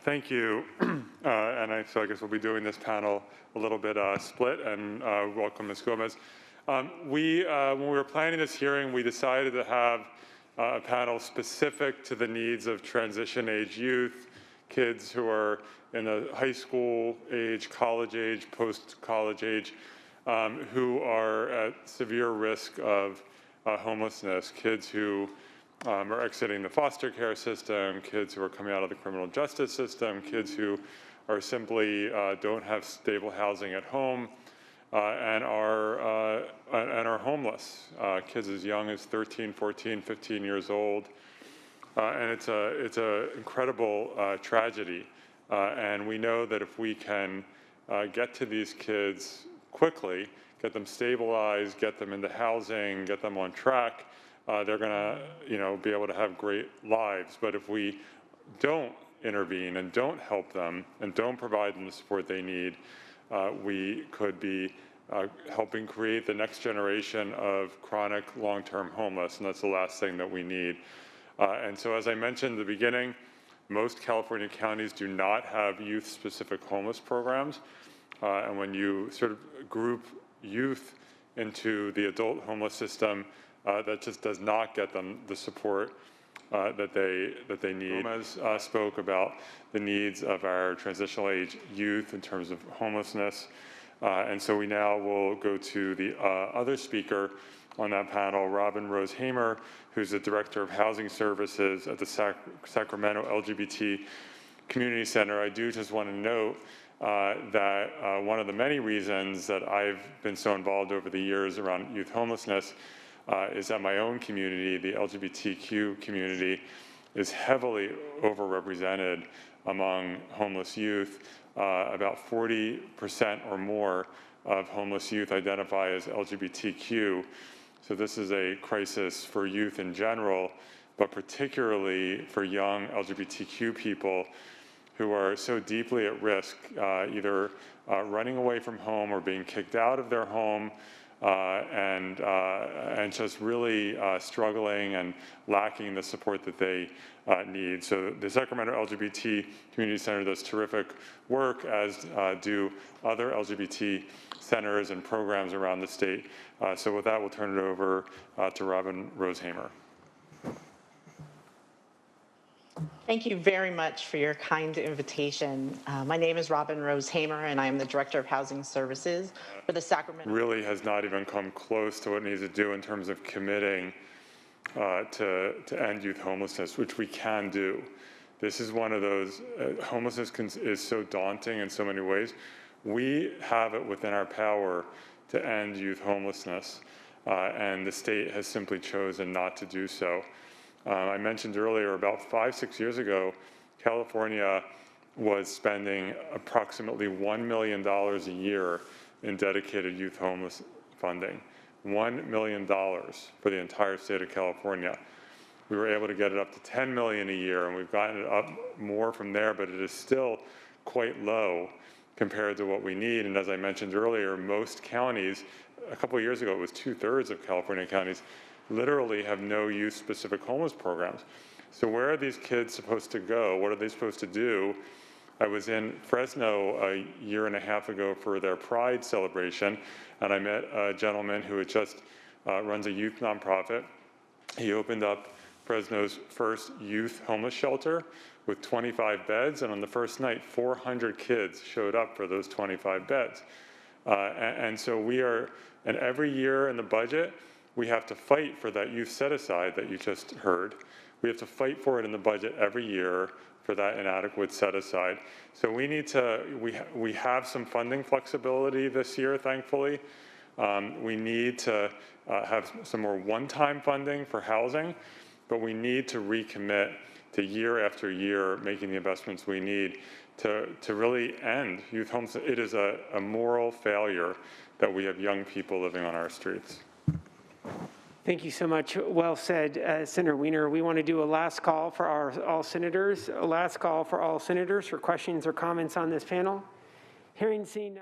Thank you. So I guess we'll be doing this panel a little bit split, and welcome Ms. Gomez. When we were planning this hearing, we decided to have a panel specific to the needs of transition age youth, kids who are in the high school age, college age, post-college age, who are at severe risk of homelessness, kids who are exiting the foster care system, kids who are coming out of the criminal justice system, kids who are simply don't have stable housing at home and are homeless. Kids as young as 13, 14, 15 years old. And it's a incredible tragedy. And we know that if we can get to these kids quickly, get them stabilized, get them into housing, get them on track, they're going to, be able to have great lives. But if we don't intervene and don't help them and don't provide them the support they need, we could be helping create the next generation of chronic long-term homeless, and that's the last thing that we need. And so, as I mentioned at the beginning, most California counties do not have youth-specific homeless programs. And when you sort of group youth into the adult homeless system, that just does not get them the support that they need. Gomez spoke about the needs of our transitional age youth in terms of homelessness. And so we now will go to the other speaker on that panel, Robin Rose Hamer, who's the Director of Housing Services at the Sacramento LGBT Community Center. I do just want to note that one of the many reasons that I've been so involved over the years around youth homelessness is that my own community, the LGBTQ community, is heavily overrepresented among homeless youth. About 40% or more of homeless youth identify as LGBTQ. So this is a crisis for youth in general, but particularly for young LGBTQ people who are so deeply at risk, either running away from home or being kicked out of their home, and just really struggling and lacking the support that they need. So the Sacramento LGBT Community Center does terrific work, as do other LGBT centers and programs around the state. So with that, we'll turn it over to Robin Rose Hamer. Thank you very much for your kind invitation. My name is Robin Rose Hamer, and I am the Director of Housing Services for the Sacramento. Really has not even come close to what it needs to do in terms of committing to end youth homelessness, which we can do. This is one of those, homelessness is so daunting in so many ways. We have it within our power to end youth homelessness, and the state has simply chosen not to do so. I mentioned earlier, about 5-6 years ago, California was spending approximately $1 million a year in dedicated youth homeless funding. $1 million for the entire state of California. We were able to get it up to $10 million a year, and we've gotten it up more from there, but it is still quite low compared to what we need. And as I mentioned earlier, most counties, a couple of years ago, it was 2/3 of California counties, literally have no youth-specific homeless programs. So where are these kids supposed to go? What are they supposed to do? I was in Fresno a year and a half ago for their Pride celebration, and I met a gentleman who had just runs a youth nonprofit. He opened up Fresno's first youth homeless shelter with 25 beds, and on the first night, 400 kids showed up for those 25 beds. And so and every year in the budget, we have to fight for that youth set-aside that you just heard. We have to fight for it in the budget every year for that inadequate set-aside. So we need to, we have some funding flexibility this year, thankfully. We need to have some more one-time funding for housing, but we need to recommit to year after year making the investments we need to really end youth homelessness. It is a moral failure that we have young people living on our streets. Thank you so much. Well said, Senator Wiener. We want to do a last call for all senators. A last call for all senators for questions or comments on this panel. Hearing seen.